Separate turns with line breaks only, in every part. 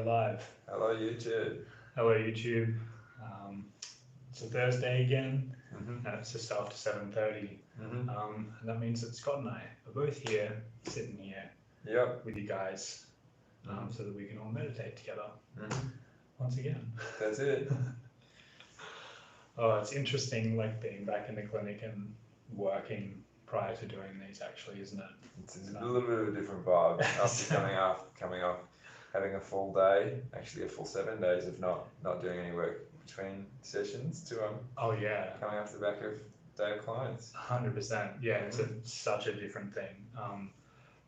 live.
Hello, YouTube.
Hello, YouTube. It's a Thursday again,
Mm-hmm.
and it's just after 7:30.
Mm-hmm.
And that means that Scott and I are both here, sitting here
Yep.
with you guys,
Mhm.
so that we can all meditate together
Mm-hmm.
once again.
That's it.
Oh, it's interesting, like being back in the clinic and working prior to doing these, actually, isn't it?
It's a little bit of a different vibe after coming off, having a full day, actually a full 7 days of not doing any work between sessions to
Oh yeah,
coming off the back of day of clients.
100%. Yeah, it's such a different thing.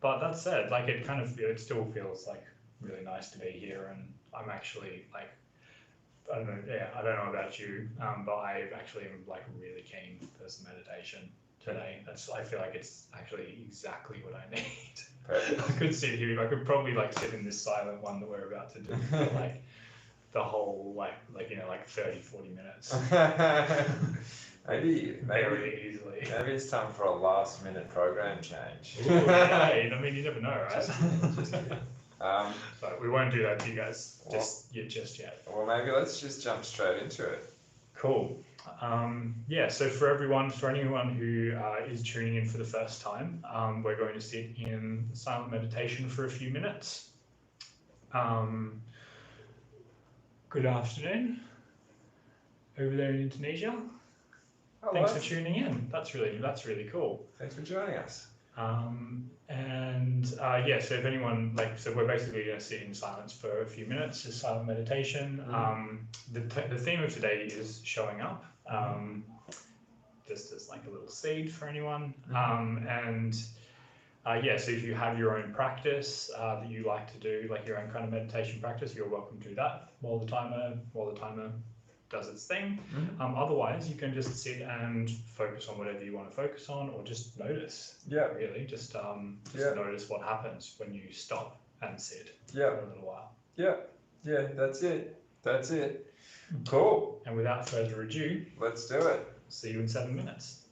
But that said, like it still feels like really nice to be here, and I'm actually like, I don't know, yeah, I don't know about you, but I actually am like really keen for some meditation today. I feel like it's actually exactly what I need.
Perfect.
I could sit here, I could probably like sit in this silent one that we're about to do for like the whole like 30-40 minutes
maybe
very easily.
maybe it's time for a last minute program change.
Ooh, yeah, I mean, you never know, right?
Just kidding.
But we won't do that to you guys
Well-
just yet.
Well, maybe let's just jump straight into it.
Cool. Yeah, so for anyone who is tuning in for the first time, we're going to sit in silent meditation for a few minutes. Good afternoon over there in Indonesia.
Hello.
Thanks for tuning in. That's really cool.
Thanks for joining us.
Yeah, so if anyone so we're basically going to sit in silence for a few minutes, just silent meditation. The theme of today is showing up. Just as like a little seed for anyone. So if you have your own practice that you like to do, like your own kind of meditation practice, you're welcome to do that while the timer does its thing. Otherwise, you can just sit and focus on whatever you want to focus on, or just notice.
Yeah.
Really, just notice what happens when you stop and sit
Yeah.
for a little while.
Yeah. Yeah. That's it. Cool.
And without further ado,
Let's do it.
see you in 7 minutes.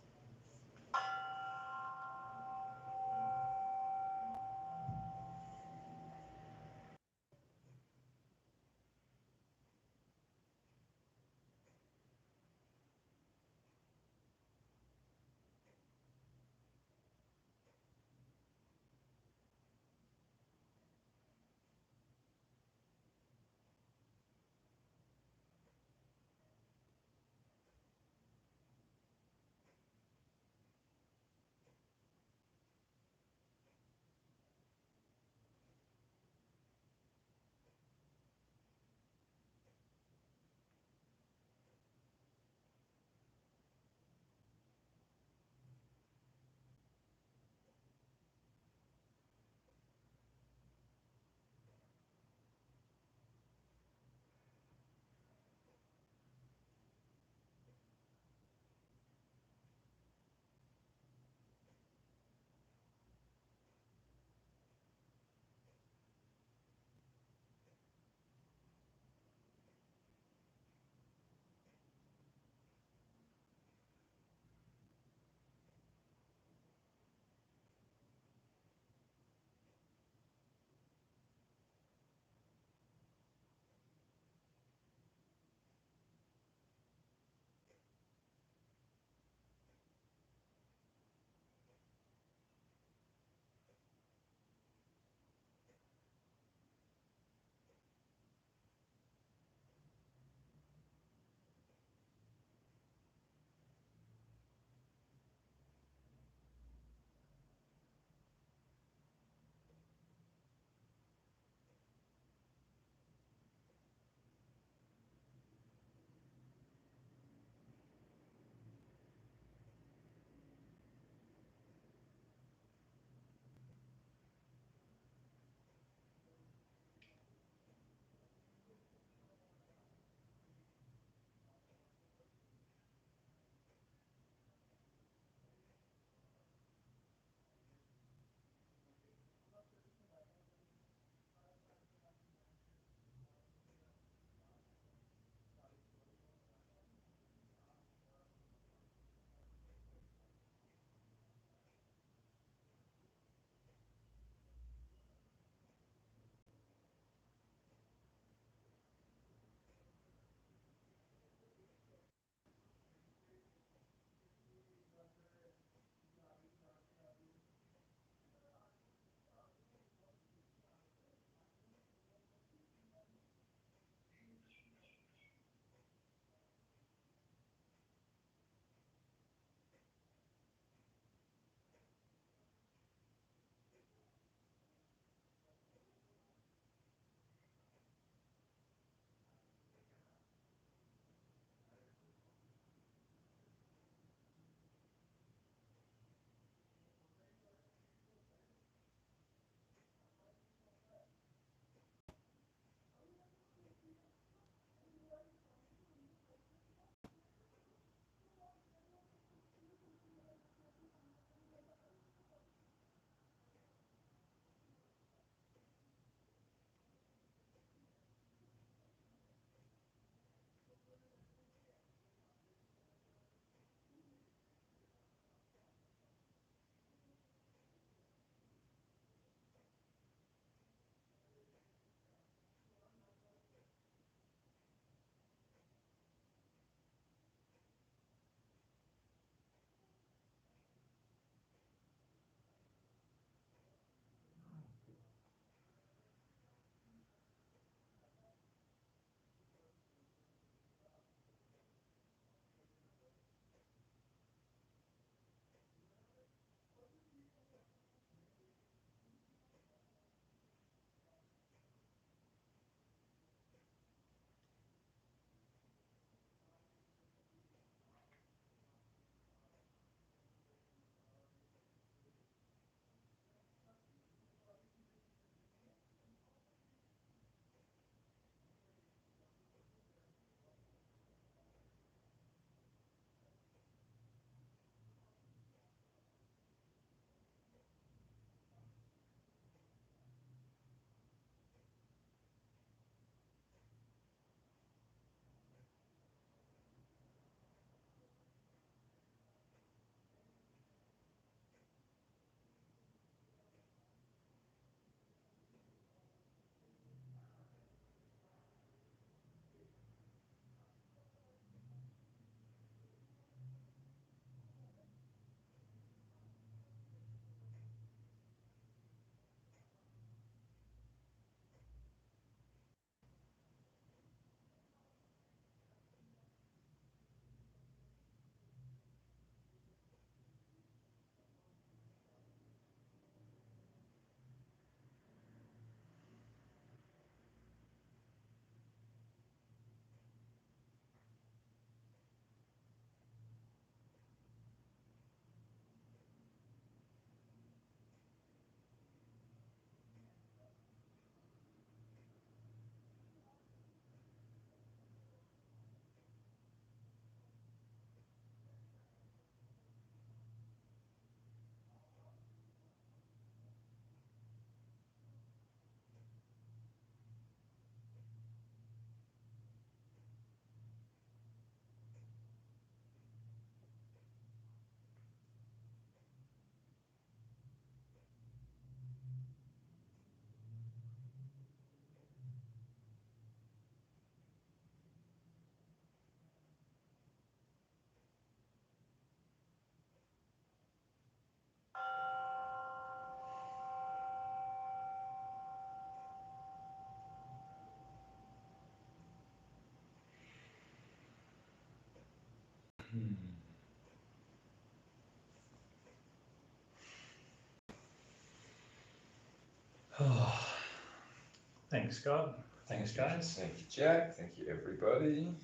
Thanks, Scott. Thanks, guys.
Thank you, Jack. Thank you, everybody.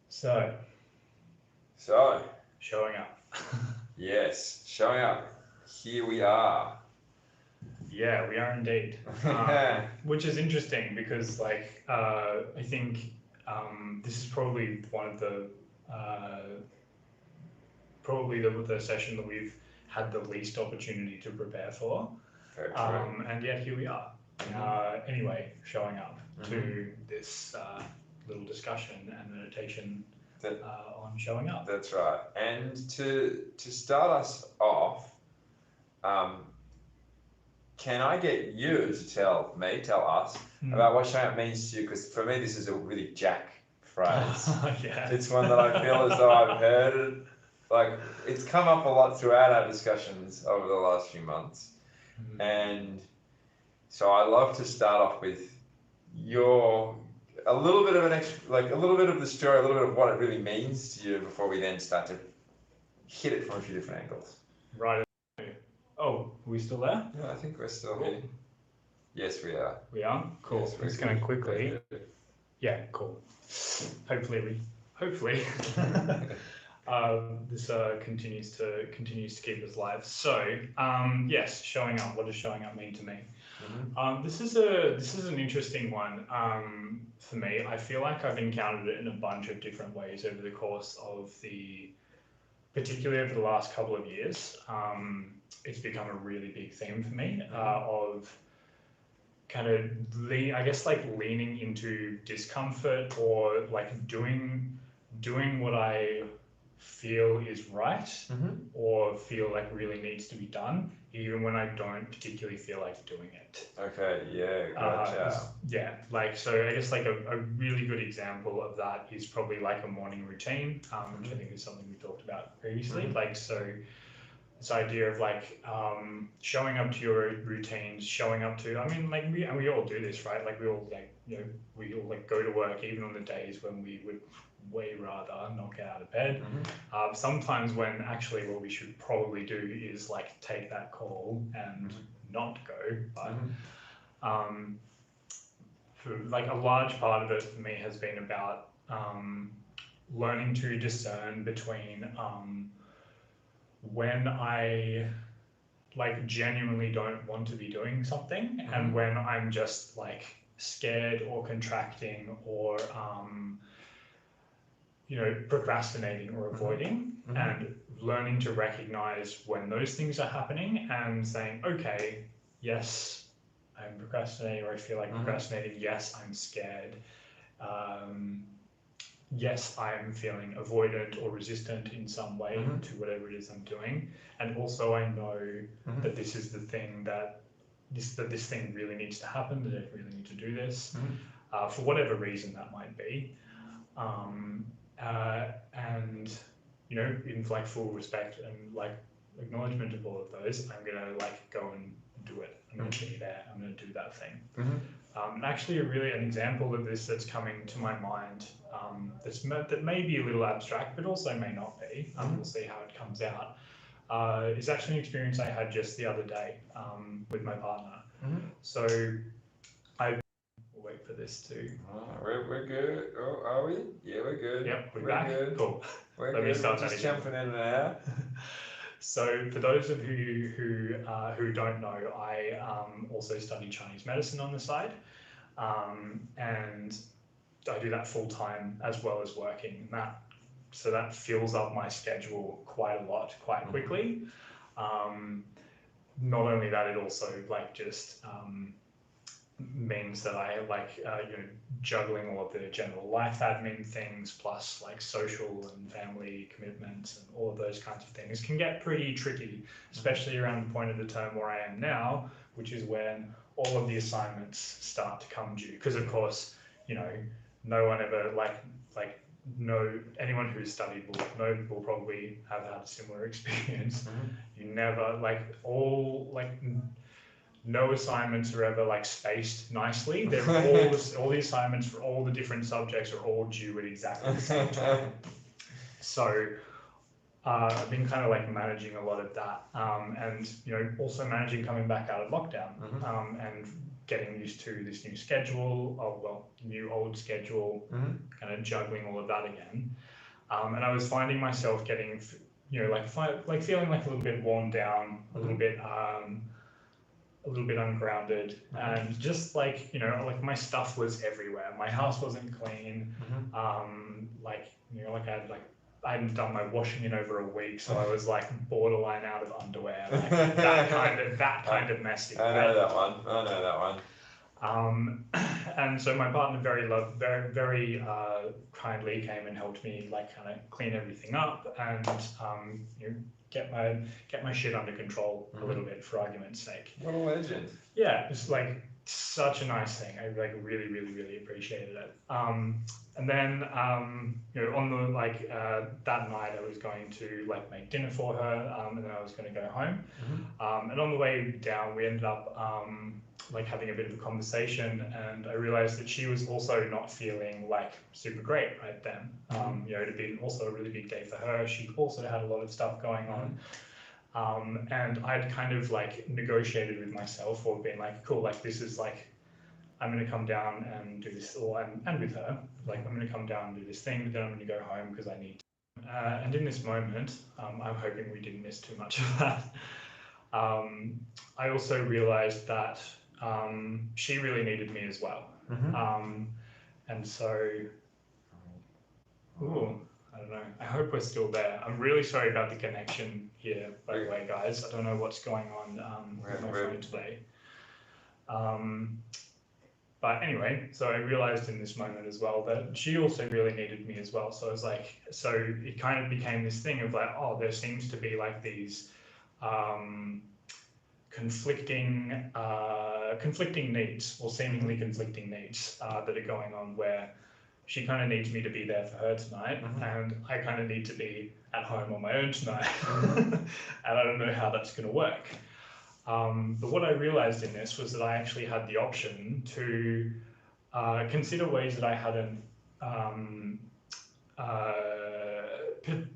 So,
So,
showing up.
yes, showing up. Here we are.
Yeah, we are indeed. Which is interesting because, like, I think this is probably one of the the session that we've had the least opportunity to prepare for.
Very true.
And yet here we are. Anyway, showing up to this little discussion and meditation on showing up.
That's right. And to start us off, can I get you to tell us about what showing up means to you? Because for me, this is a really Jack phrase.
Yeah.
It's one that I feel as though I've heard it. Like, it's come up a lot throughout our discussions over the last few months. And so I love to start off with a little bit of a little bit of the story, a little bit of what it really means to you before we then start to hit it from a few different angles.
Right. Oh, are we still there?
Yeah, I think we're still here. Yes, we are.
We are? Cool.
Yes,
I'm just going to quickly. Yeah, cool. Hopefully. This continues to keep us live. So, yes, showing up. What does showing up mean to me? This is an interesting one for me. I feel like I've encountered it in a bunch of different ways over the course of particularly over the last couple of years. It's become a really big theme for me of kind of leaning into discomfort or like doing what I feel is right or feel like really needs to be done, even when I don't particularly feel like doing it.
Okay, yeah, gotcha.
So I guess like a really good example of that is probably like a morning routine, which I think is something we talked about previously. Like, so this idea of like showing up to your routines, showing up to, I mean, like we all do this, right? Like we all go to work even on the days when we would way rather not get out of bed. Sometimes when actually what we should probably do is like take that call and not go. But for like a large part of it for me has been about learning to discern between when I like genuinely don't want to be doing something and when I'm just like scared or contracting or procrastinating or avoiding, and learning to recognize when those things are happening and saying, okay, yes, I'm procrastinating, or I feel like procrastinating. Yes, I'm scared. Yes, I'm feeling avoidant or resistant in some way to whatever it is I'm doing. And also I know that this is the thing that this thing really needs to happen, that I really need to do this, for whatever reason that might be. And in like full respect and like acknowledgement of all of those, I'm gonna like go and do it. I'm gonna be there. I'm gonna do that thing. And actually, an example of this that's coming to my mind, that may be a little abstract, but also may not be. We'll see how it comes out. Is actually an experience I had just the other day with my partner. So we'll wait for this to.
We're good. Oh, are we? Yeah, we're good.
Yep, we're back. Good. Cool.
We're
Let
good.
me start
just jumping in and out.
So for those of you who don't know, I also study Chinese medicine on the side, and I do that full time as well as working. So that fills up my schedule quite a lot, quite quickly. Not only that, it also like just means that I like juggling all of the general life admin things, plus like social and family commitments and all of those kinds of things can get pretty tricky, especially around the point of the term where I am now, which is when all of the assignments start to come due. Because of course, no one ever anyone who's studied will probably have had a similar experience. You never no assignments are ever like spaced nicely. They're all the assignments for all the different subjects are all due at exactly the same time. So I've been kind of like managing a lot of that, and also managing coming back out of lockdown, and getting used to this new schedule, new old schedule, kind of juggling all of that again. And I was finding myself getting, feeling like a little bit worn down, a little bit ungrounded, and just like my stuff was everywhere. My house wasn't clean. I hadn't done my washing in over a week, so I was like borderline out of underwear, like that kind of messy.
I know that one.
And so my partner very kindly came and helped me like kind of clean everything up and get my shit under control a little bit, for argument's sake.
What a legend.
Yeah, it's like such a nice thing. I like really, really, really appreciated it. And then on the that night I was going to like make dinner for her, and then I was going to go home. And on the way down we ended up like having a bit of a conversation, and I realized that she was also not feeling like super great right then. It had been also a really big day for her. She also had a lot of stuff going on. And I'd kind of like negotiated with myself, or been like, cool, like this is like, I'm going to come down and do this, and with her, like I'm going to come down and do this thing, but then I'm going to go home because I need to. And in this moment, I'm hoping we didn't miss too much of that. I also realized that she really needed me as well. And so, I don't know. I hope we're still there. I'm really sorry about the connection here, by the way, guys. I don't know what's going on with my phone today. But anyway, so I realized in this moment as well that she also really needed me as well. So I was like, so it kind of became this thing of like, oh, there seems to be like these conflicting needs, or seemingly conflicting needs that are going on, where she kind of needs me to be there for her tonight, and I kind of need to be at home on my own tonight. And I don't know how that's going to work. But what I realized in this was that I actually had the option to consider ways that I hadn't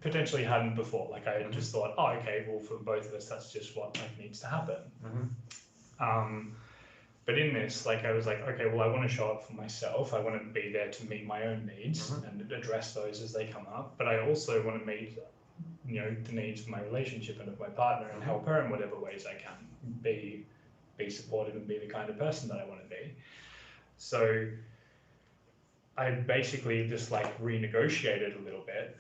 potentially hadn't before. Like I just thought, oh, okay, well, for both of us, that's just what like needs to happen. But in this, like I was like, okay, well, I want to show up for myself. I want to be there to meet my own needs and address those as they come up. But I also want to meet, the needs of my relationship and of my partner, and help her in whatever ways I can. Be supportive and be the kind of person that I want to be. So I basically just like renegotiated a little bit.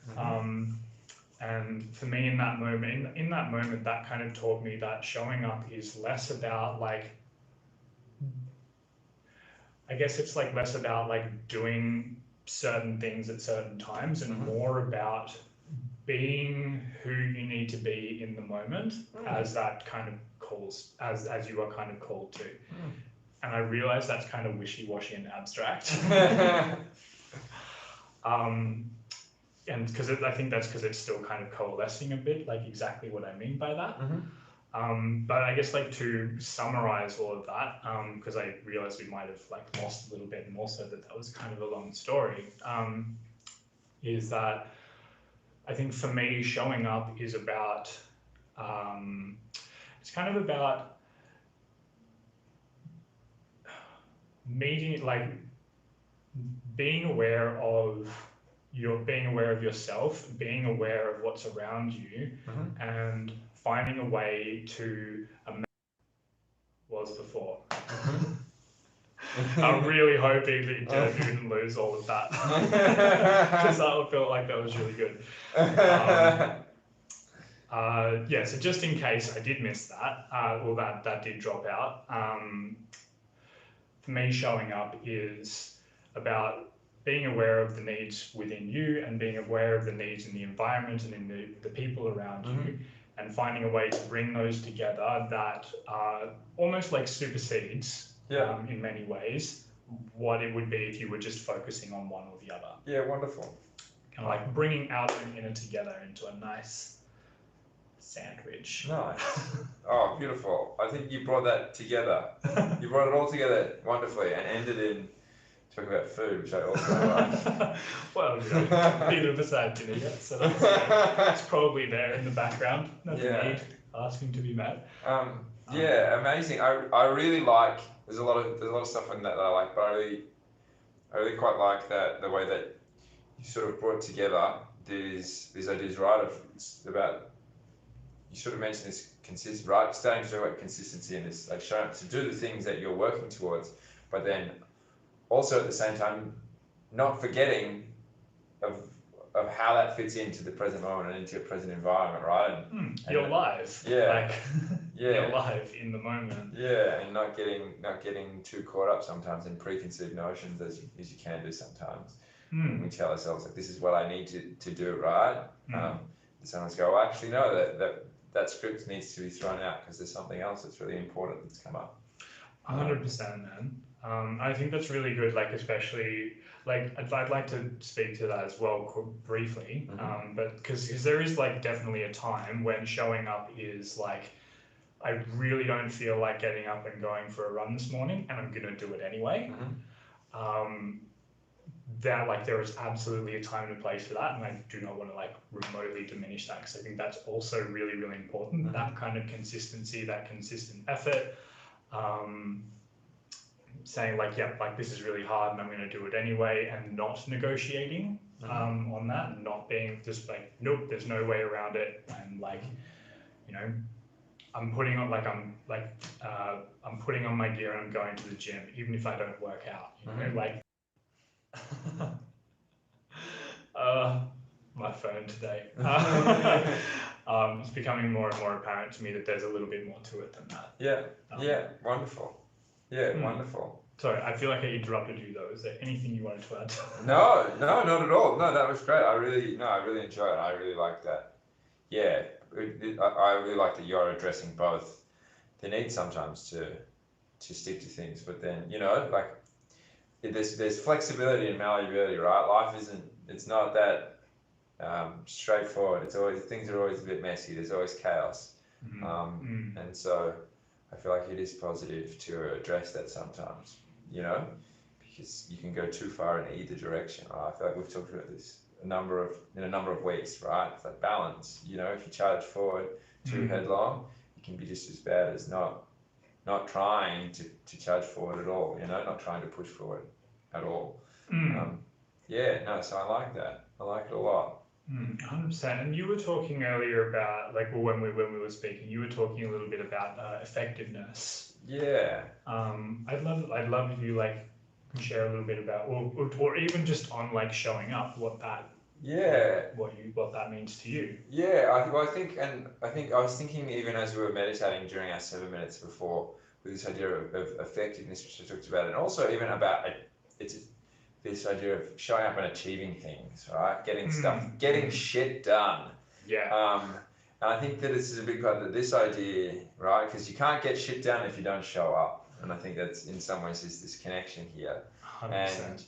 And for me in that moment, that kind of taught me that showing up is less about like, I guess it's like less about like doing certain things at certain times, and more about being who you need to be in the moment, as that kind of calls, as you are kind of called to. And I realize that's kind of wishy-washy and abstract. And because I think that's because it's still kind of coalescing a bit, like exactly what I mean by that. But I guess like to summarize all of that, because I realized we might have like lost a little bit, more so that was kind of a long story, is that I think for me showing up is about, it's kind of about meeting, like being aware of yourself, being aware of what's around you, and finding a way to was before. I'm really hoping that you didn't lose all of that, because that felt like that was really good. Yeah, so just in case I did miss that, that did drop out. For me, showing up is about being aware of the needs within you, and being aware of the needs in the environment and in the people around you, and finding a way to bring those together that almost like supersedes, in many ways, what it would be if you were just focusing on one or the other.
Yeah, wonderful.
Kind of like bringing outer and inner together into a nice sandwich.
Nice. Oh, beautiful. I think you brought that together. You brought it all together wonderfully and ended in talking about food, which I also like.
Well, neither of us had dinner yet, so it's probably there in the background. Not the need asking to be met.
Yeah, amazing. I really like. There's a lot of stuff in that I like, but I really quite like that the way that you sort of brought together these ideas, right? It's about, you sort of mentioned this right? Starting to talk about consistency and this, like, showing up to do the things that you're working towards, but then also at the same time not forgetting of how that fits into the present moment and into your present environment, right? And
you're live.
Yeah.
You're live in the moment.
Yeah, and not getting too caught up sometimes in preconceived notions as you can do sometimes. We tell ourselves, like, this is what I need to do, right? Someone's go, well, actually no, that script needs to be thrown out because there's something else that's really important that's come up.
100%, man. I think that's really good, like, especially, like, I'd like to speak to that as well briefly, but because there is, like, definitely a time when showing up is like, I really don't feel like getting up and going for a run this morning, and I'm gonna do it anyway. That, like, there is absolutely a time and a place for that, and I do not want to, like, remotely diminish that, because I think that's also really, really important. That kind of consistency, that consistent effort, saying, like, yeah, like, this is really hard and I'm going to do it anyway, and not negotiating on that, and not being just like, nope, there's no way around it, and, like, you know, I'm putting on my gear and I'm going to the gym even if I don't work out, you know, like. My phone today. It's becoming more and more apparent to me that there's a little bit more to it than that.
Yeah, wonderful. Yeah, wonderful.
Sorry, I feel like I interrupted you though. Is there anything you wanted to add?
No, not at all. No, that was great. I really enjoy it. I really like that. Yeah, I really like that you're addressing both the need sometimes to stick to things, but then, you know, like, there's flexibility and malleability, right? Life it's not that straightforward. It's always, things are always a bit messy. There's always chaos. And so I feel like it is positive to address that sometimes, you know, because you can go too far in either direction. Right? I feel like we've talked about this in a number of weeks, right? It's like balance, you know, if you charge forward too headlong, it can be just as bad as not trying to charge forward at all, you know, not trying to push forward at all. So I like that. I like it a lot.
100%. And you were talking earlier about, like, well, when we were speaking, you were talking a little bit about effectiveness.
Yeah.
I'd love if you, like, share a little bit about, or even just on, like, showing up, what that means to you.
Yeah, I think I was thinking, even as we were meditating during our 7 minutes before, with this idea of effectiveness, which I talked about, and also even about this idea of showing up and achieving things, right? Getting shit done.
Yeah.
And I think that this is a big part of this idea, right? Because you can't get shit done if you don't show up. And I think that's, in some ways, is this connection here.
100%.
And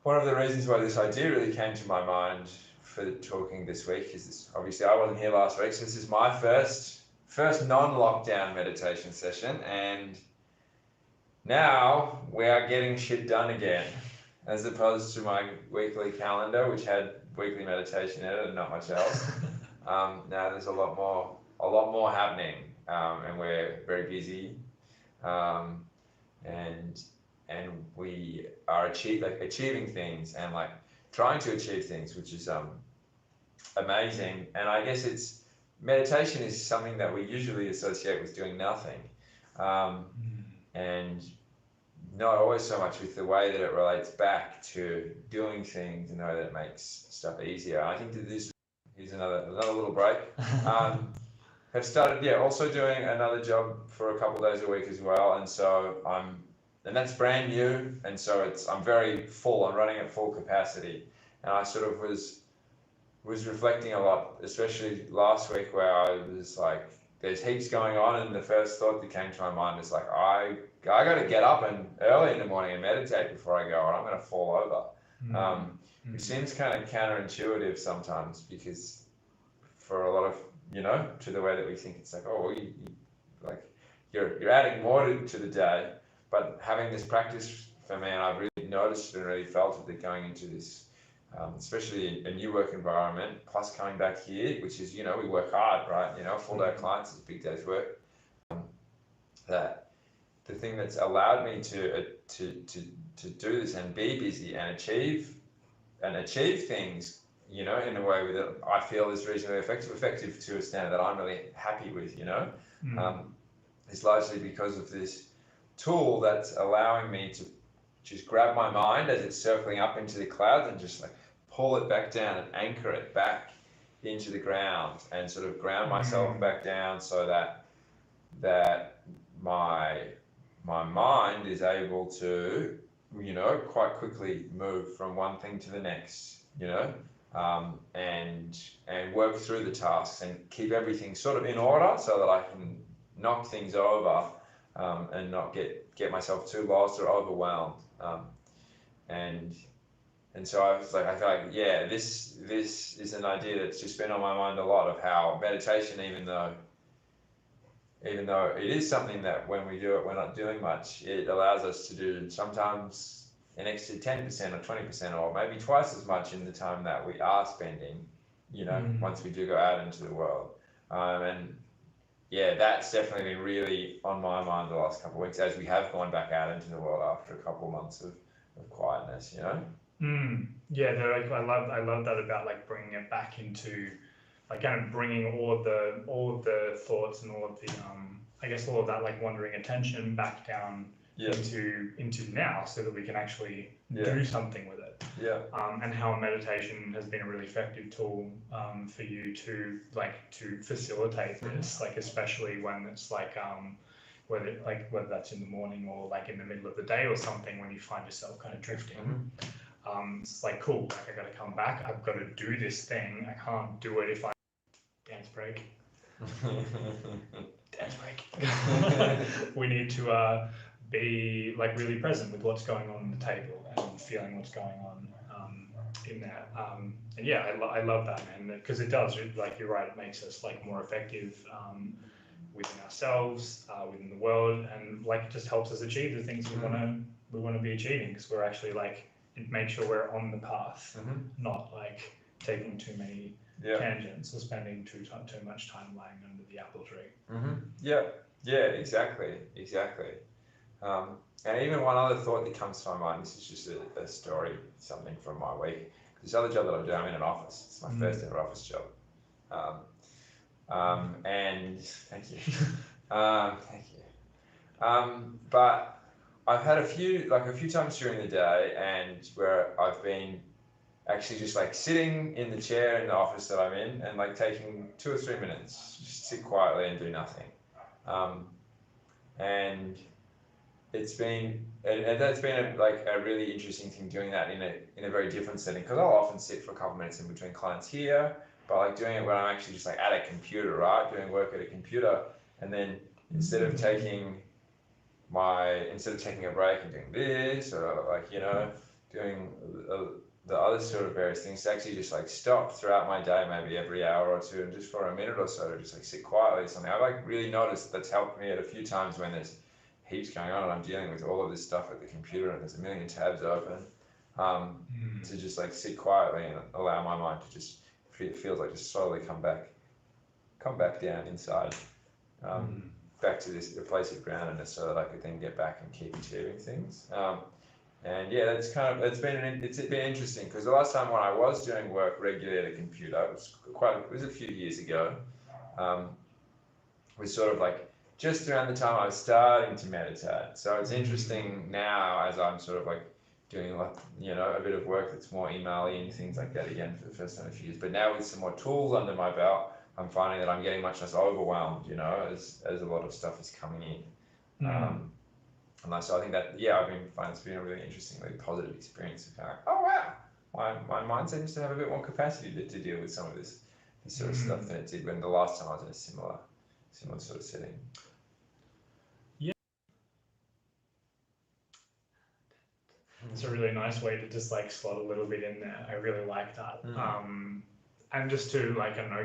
one of the reasons why this idea really came to my mind for talking this week is this. Obviously, I wasn't here last week, so this is my first non-lockdown meditation session, and now we are getting shit done again, as opposed to my weekly calendar, which had weekly meditation in it and not much else. Now there's a lot more happening, and we're very busy, and we are achieving things and, like, trying to achieve things, which is amazing. And I guess meditation is something that we usually associate with doing nothing, and not always so much with the way that it relates back to doing things in the way that it makes stuff easier. I think that here's another little break. Have started, also doing another job for a couple of days a week as well, and that's brand new, and so I'm very full. I'm running at full capacity, and I sort of was reflecting a lot, especially last week, where I was like, there's heaps going on, and the first thought that came to my mind is, like, I got to get up and early in the morning and meditate before I go, or I'm going to fall over. Which seems kind of counterintuitive sometimes, because for a lot of, to the way that we think, it's like, oh, well, you're adding more to the day, but having this practice for me, and I've really noticed and really felt it that going into this, especially a new work environment, plus coming back here, which is, we work hard, right? A full day of clients is a big day's work. That the thing that's allowed me to do this and be busy and achieve things, in a way that I feel is reasonably effective to a standard that I'm really happy with, is largely because of this tool that's allowing me to just grab my mind as it's circling up into the clouds and just like pull it back down and anchor it back into the ground and sort of ground myself back down so that my mind is able to, quite quickly move from one thing to the next, and work through the tasks and keep everything sort of in order so that I can knock things over, and not get myself too lost or overwhelmed. And so I feel like, this is an idea that's just been on my mind a lot, of how meditation, even though it is something that when we do it, we're not doing much, it allows us to do sometimes an extra 10% or 20% or maybe twice as much in the time that we are spending, once we do go out into the world. And yeah, that's definitely been really on my mind the last couple of weeks as we have gone back out into the world after a couple of months of quietness,
Yeah, I love that about like bringing it back into, like kind of bringing all of the thoughts and all of the I guess all of that like wandering attention back down into now, so that we can actually do something with it. And how meditation has been a really effective tool for you to facilitate this, like especially when it's like whether that's in the morning or like in the middle of the day or something, when you find yourself kind of drifting. It's like, cool, like I gotta come back, I've got to do this thing, I can't do it if I dance break. We need to be like really present with what's going on the table and feeling what's going on in there. And yeah, I love that, man, because it does, like you're right, it makes us like more effective within ourselves, within the world, and like it just helps us achieve the things we want to be achieving, because we're actually like, it makes sure we're on the path, not like taking too many tangents or spending too much time lying under the apple tree.
Exactly. And even one other thought that comes to my mind, this is just a story, something from my week. This other job that I'm doing, I'm in an office. It's my first ever office job. And thank you. But I've had a few times during the day, and where I've been actually just like sitting in the chair in the office that I'm in and like taking 2 or 3 minutes, just sit quietly and do nothing. And that's been a really interesting thing, doing that in a very different setting, because I'll often sit for a couple of minutes in between clients here, but like doing it when I'm actually just like at a computer, right, doing work at a computer, and then instead of taking a break and doing this, or like doing the other sort of various things, to actually just like stop throughout my day, maybe every hour or two, and just for a minute or so, just like sit quietly or something. I've like really noticed that's helped me at a few times when there's heaps going on and I'm dealing with all of this stuff at the computer and there's a million tabs open, to just like sit quietly and allow my mind to just, it feels like, just slowly come back down inside, back to a place of groundedness, so that I could then get back and keep achieving things. And yeah, it's been interesting, because the last time when I was doing work regularly at a computer, it was a few years ago, was sort of like just around the time I was starting to meditate. So it's interesting now, as I'm sort of like doing like, a bit of work that's more email-y and things like that again for the first time in a few years. But now with some more tools under my belt, I'm finding that I'm getting much less overwhelmed, as a lot of stuff is coming in. And so I think that, I've been finding it's been a really interestingly positive experience of kind of, oh wow, my mind seems to have a bit more capacity to deal with some of this sort of stuff than it did when the last time I was in a similar sort of setting.
It's a really nice way to just like slot a little bit in there. I really like that. And just to like, I don't know,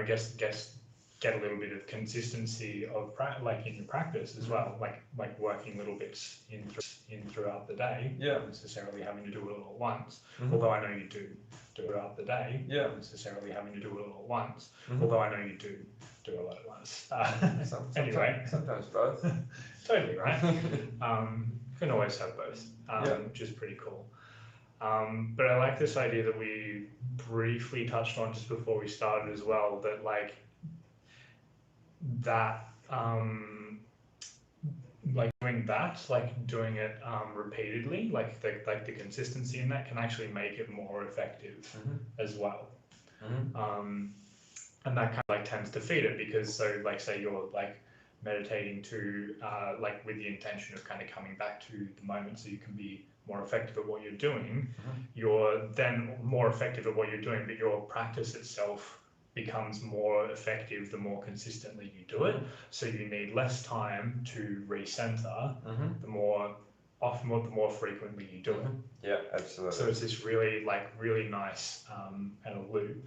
guess get a little bit of consistency of like in your practice as well, like working little bits in throughout the day, not necessarily having to do it all at once. Although I know you do it throughout the day, not necessarily having to do it all at once. Although I know you do a lot at once. Anyway,
sometimes both.
Totally right. Can always have both, which is pretty cool. But I like this idea that we briefly touched on just before we started as well, that like that doing it repeatedly, like the consistency in that can actually make it more effective as well. And that kind of like tends to feed it, because so like say you're like meditating to like with the intention of kind of coming back to the moment so you can be more effective at what you're doing, you're then more effective at what you're doing, but your practice itself becomes more effective the more consistently you do it. So you need less time to recenter the more frequently you do it.
Yeah, absolutely.
So it's this really nice kind of loop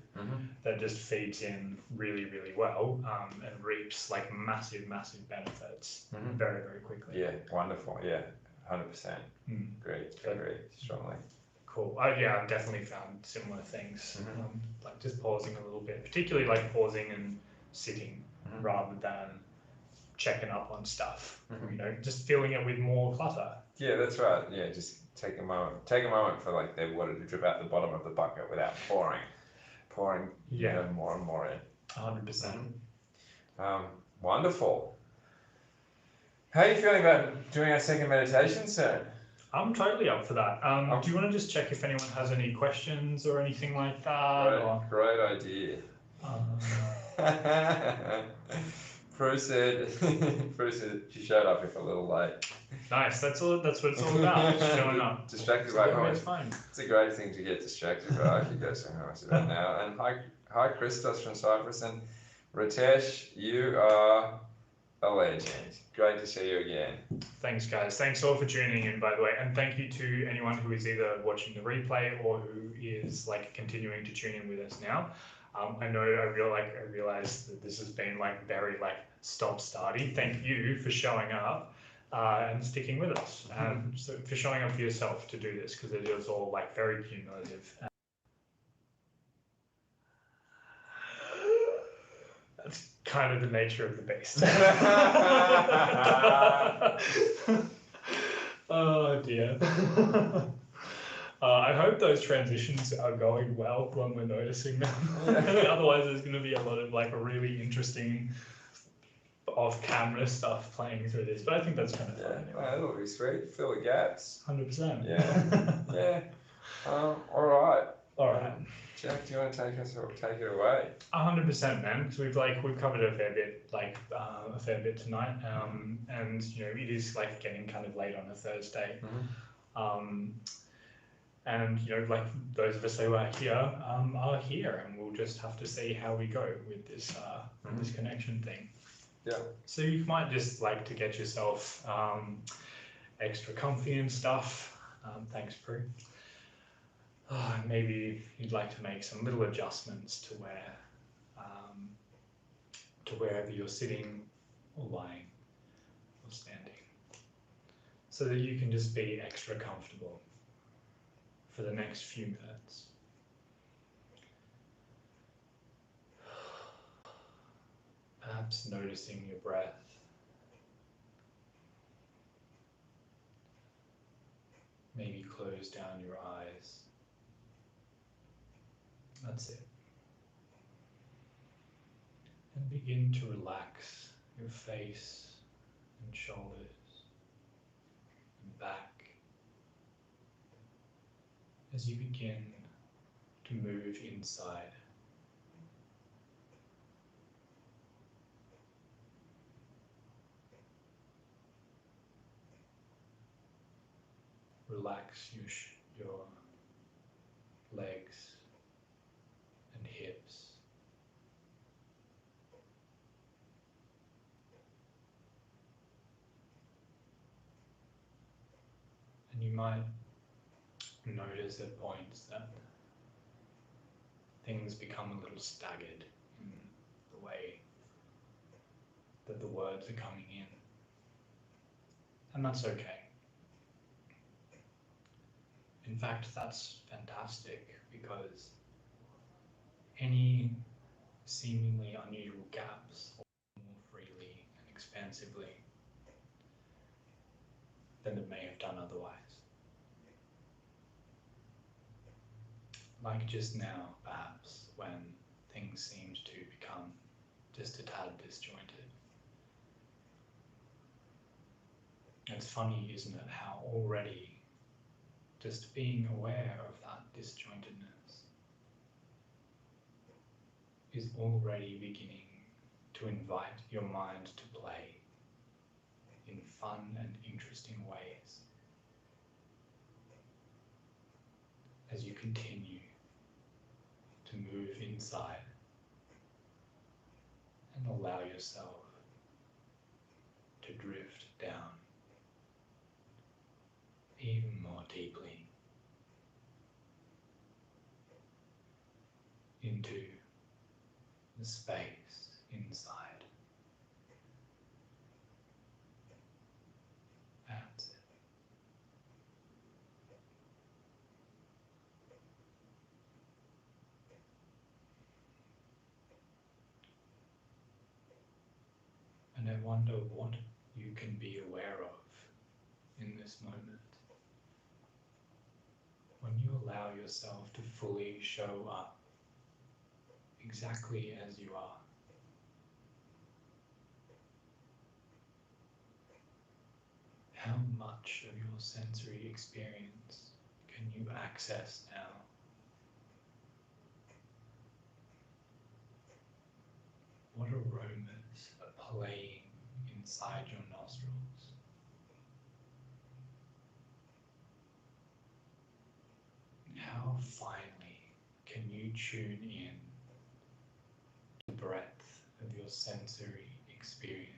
that just feeds in really well and reaps like massive benefits very quickly.
Yeah, wonderful. Yeah, 100%. Great, strongly.
Cool. Yeah, I've definitely found similar things, like just pausing a little bit, particularly like pausing and sitting rather than checking up on stuff. You know, just filling it with more clutter.
Yeah, that's right. Yeah, just take a moment for like the water to drip out the bottom of the bucket without pouring you know, more and more in.
100%.
Wonderful. How are you feeling about doing our second meditation soon?
I'm totally up for that. Do you want to just check if anyone has any questions or anything like that?
Great idea. Prue said she showed up if a little late.
Nice, that's what it's all about, showing up.
Distracted by
It's fine.
It's a great thing to get distracted by. I could go somewhere else about now. And hi Christos from Cyprus, and Ritesh, you are a legend. Great to see you again.
Thanks guys. Thanks all for tuning in, by the way, and thank you to anyone who is either watching the replay or who is like continuing to tune in with us now. I know I realized that this has been like very like stop-starty. Thank you for showing up and sticking with us, and so for showing up for yourself to do this, because it is all like very cumulative. That's kind of the nature of the beast. Oh dear. I hope those transitions are going well when we're noticing them. Otherwise there's going to be a lot of like really interesting off-camera stuff playing through this, but I think that's kind of fun anyway.
That'll be sweet. Fill the gaps.
100%.
Yeah. All right. Jack, do you want to take it away?
100%, man. Because we've covered a fair bit tonight, and you know it is like getting kind of late on a Thursday, and you know like those of us who are here, and we'll just have to see how we go with this this connection thing.
Yeah.
So you might just like to get yourself extra comfy and stuff. Thanks, Prue. Maybe you'd like to make some little adjustments to wherever you're sitting or lying or standing, so that you can just be extra comfortable for the next few minutes. Perhaps noticing your breath. Maybe close down your eyes. That's it. And begin to relax your face and shoulders and back as you begin to move inside. Relax your legs and hips. And you might notice at points that things become a little staggered in the way that the words are coming in. And that's okay. In fact, that's fantastic because any seemingly unusual gaps more freely and expansively than it may have done otherwise. Like just now, perhaps, when things seemed to become just a tad disjointed. It's funny, isn't it, how already just being aware of that disjointedness is already beginning to invite your mind to play in fun and interesting ways as you continue to move inside and allow yourself to drift down even more deeply into the space inside. That's it. And I wonder what you can be aware of in this moment. When you allow yourself to fully show up exactly as you are. How much of your sensory experience can you access now? What aromas are playing inside your nostrils? How finely can you tune in to the breadth of your sensory experience?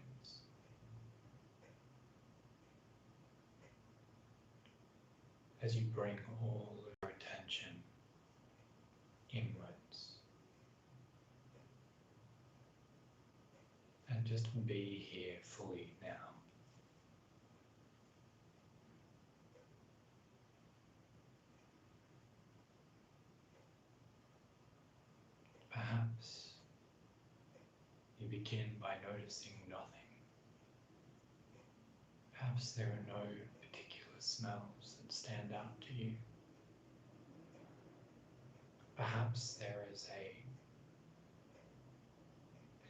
As you bring all of your attention inwards and just be here fully now. Perhaps you begin by noticing nothing. Perhaps there are no particular smells that stand out to you. Perhaps there is a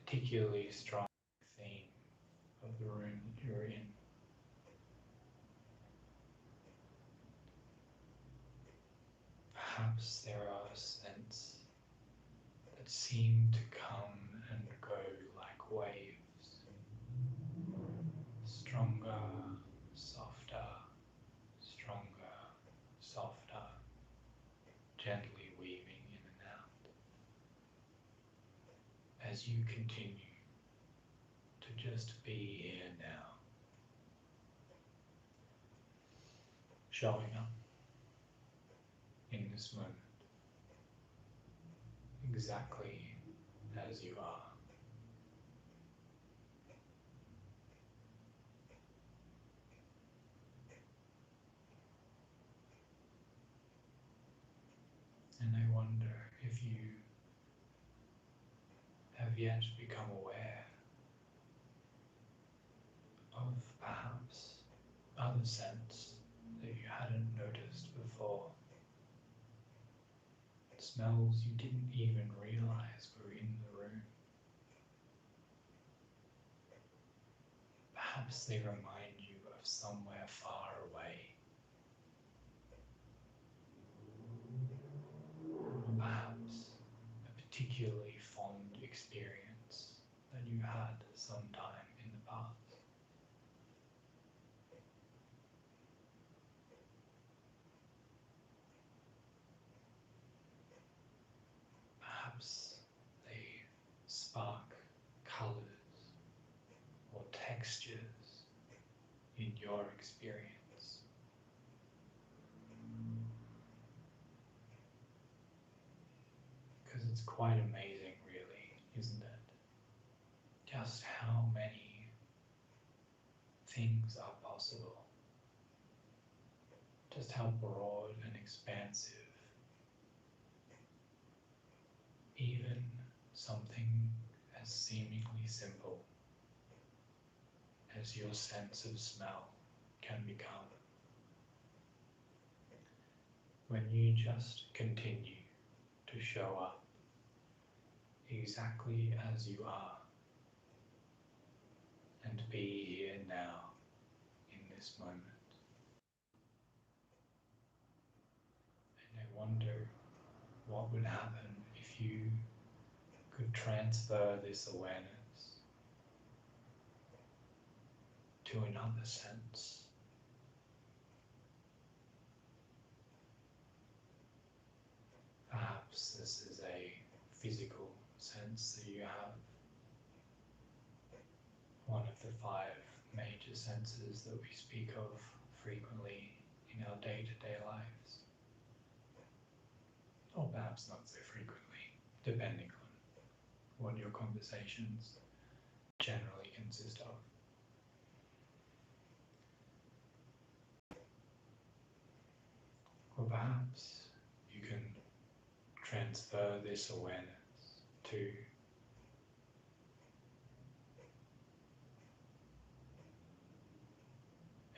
particularly strong theme of the room that you're in. Perhaps there are scents that seem to come and go like waves. Stronger, softer, stronger, softer, gently weaving in and out as you continue to just be here now, showing up in this moment exactly as you are. And I wonder if you have yet become aware of perhaps other scents that you hadn't noticed before. Smells you didn't even realize were in the room. Perhaps they remind you of somewhere far away. Perhaps a particularly fond experience that you had sometime in the past. Perhaps they spark colors or textures in your experience. Because it's quite amazing, really, isn't it? Just how many things are possible, just how broad and expansive even something as seemingly simple as your sense of smell can become when you just continue to show up exactly as you are and be here now in this moment. And I wonder what would happen if you could transfer this awareness to another sense. Perhaps this is a physical sense that you have, one of the 5 major senses that we speak of frequently in our day-to-day lives, or perhaps not so frequently, depending on what your conversations generally consist of. Or perhaps you can transfer this awareness to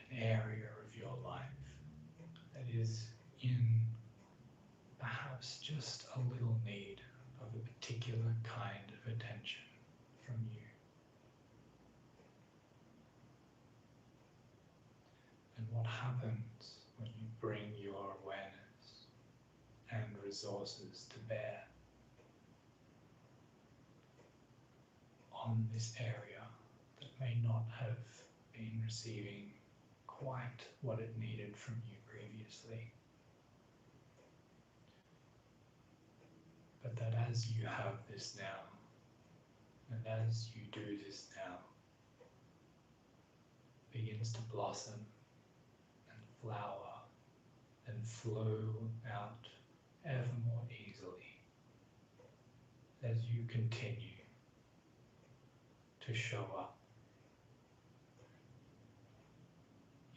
an area of your life that is in perhaps just a little need of a particular kind of attention from you. And what happens when you bring your awareness and resources to bear on this area that may not have been receiving quite what it needed from you previously, but that as you have this now, and as you do this now, begins to blossom and flower and flow out ever more easily as you continue to show up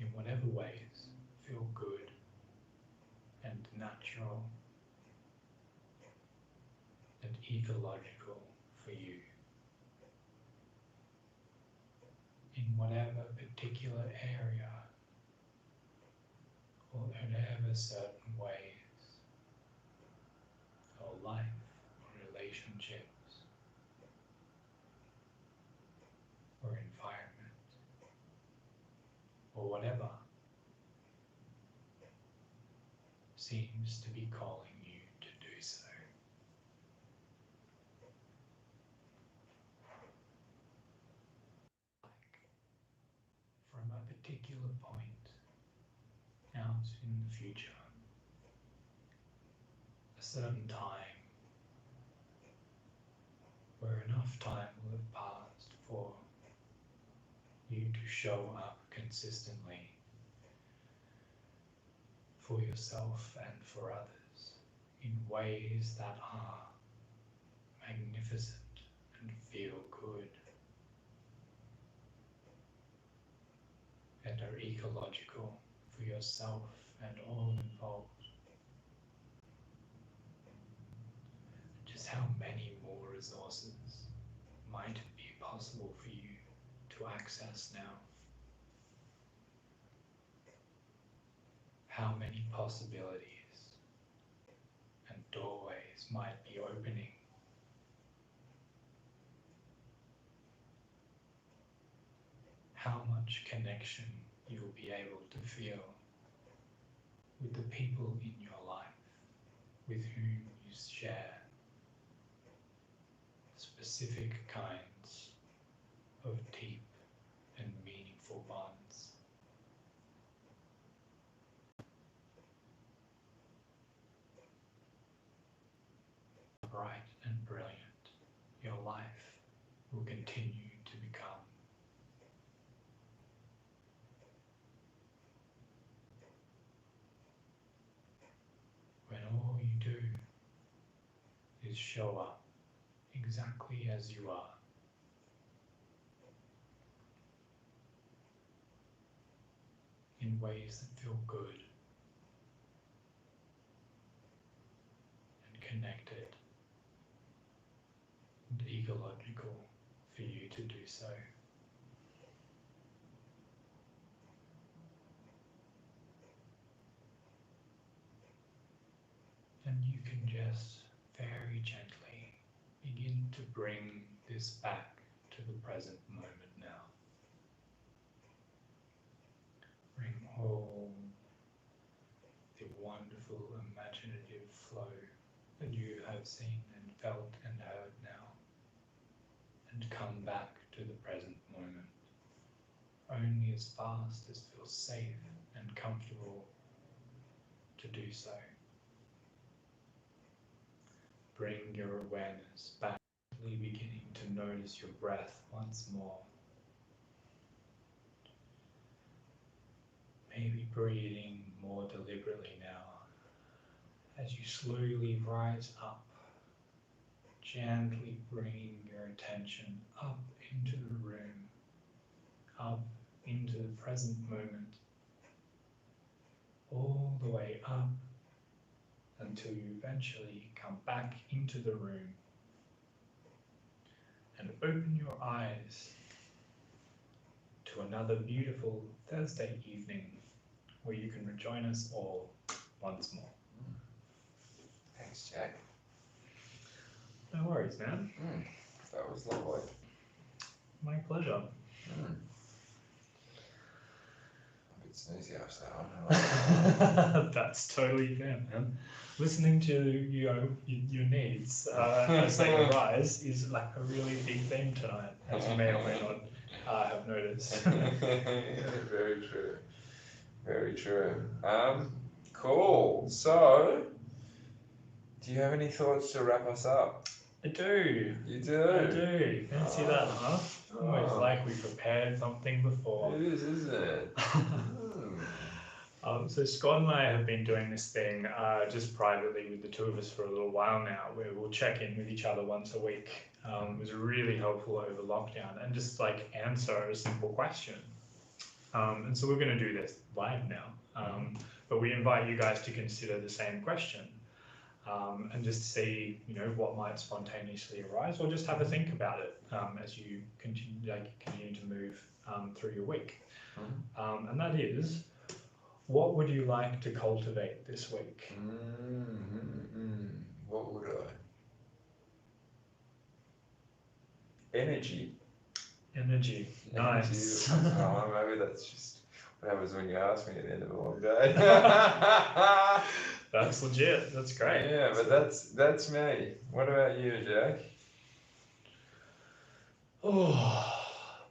in whatever ways feel good and natural and ecological for you, in whatever particular area or whatever certain ways or life or relationships or environment or whatever seems to be calling you to do so. From a particular point out in the future, a certain time where enough time will have passed for you to show up consistently for yourself and for others in ways that are magnificent and feel good and are ecological for yourself and all involved. Just how many more resources might it be possible for you to access now? How many possibilities and doorways might be opening? How much connection you'll be able to feel with the people in your life with whom you share specific kinds of deep and meaningful bonds. Bright and brilliant your life will continue to become. When all you do is show up exactly as you are, in ways that feel good and connected and ecological for you to do so. And you can just very gently begin to bring this back to the present moment now. Bring all the wonderful imaginative flow that you have seen and felt and heard now, and come back to the present moment, only as fast as feels safe and comfortable to do so. Bring your awareness back, beginning to notice your breath once more. Maybe breathing more deliberately now as you slowly rise up, gently bringing your attention up into the room, up into the present moment, all the way up until you eventually come back into the room and open your eyes to another beautiful Thursday evening where you can rejoin us all once more.
Thanks, Jack.
No worries, man.
That was lovely.
My pleasure.
A bit snoozy after that one.
That's totally fair, man. Listening to your needs as they arise is like a really big theme tonight, as you may or may not have noticed.
Very true. Very true. Cool. So, do you have any thoughts to wrap us up?
I do.
You do?
I do. Fancy that, huh? Almost like we prepared something before.
It is, isn't it?
So Scott and I have been doing this thing just privately with the two of us for a little while now, where we'll check in with each other once a week. It was really helpful over lockdown, and just like answer a simple question. And so we're going to do this live now, but we invite you guys to consider the same question and just see, what might spontaneously arise, or just have a think about it as you continue to move through your week. And that is, what would you like to cultivate this week?
What would I? Energy.
Energy. Nice.
Maybe that's just what happens when you ask me at the end of a long day.
That's legit. That's great.
Yeah, but that's me. What about you, Jack?
Oh,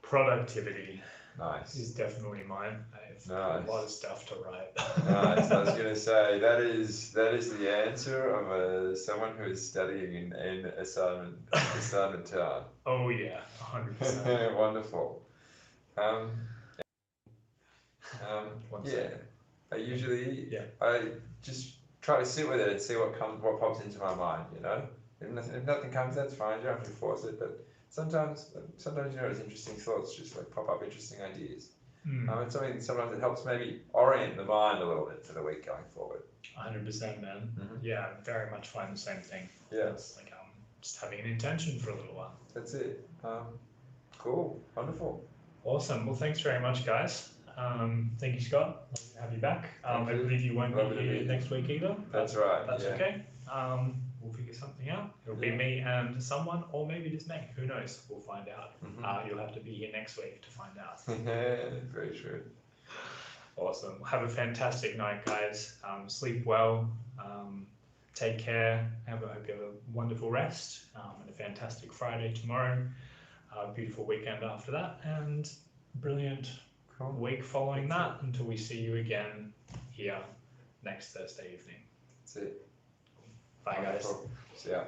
productivity.
Nice.
Is definitely mine. I've
Nice.
a lot of stuff to write.
Nice. I was going to say that is the answer of someone who is studying in assignment time.
Oh yeah, 100%.
Wonderful. Yeah. I just try to sit with it and see what pops into my mind. If nothing comes, that's fine. You don't have to force it, but sometimes it's interesting thoughts just like pop up, interesting ideas. It's something sometimes it helps maybe orient the mind a little bit for the week going forward.
100%, man. Yeah, I very much find the same thing.
Yeah.
It's like just having an intention for a little while.
That's it. Cool. Wonderful.
Awesome. Well, thanks very much, guys. Thank you, Scott. Lovely to have you back. I believe you won't be here next week either.
That's right.
That's okay. We'll figure something out. It'll be me and someone, or maybe just me. Who knows? We'll find out. You'll have to be here next week to find out.
Very true.
Awesome. Have a fantastic night, guys. Sleep well. Take care. I hope you have a wonderful rest and a fantastic Friday tomorrow. Beautiful weekend after that, and brilliant week following that until we see you again here next Thursday evening.
That's it.
Bye, guys.
See ya.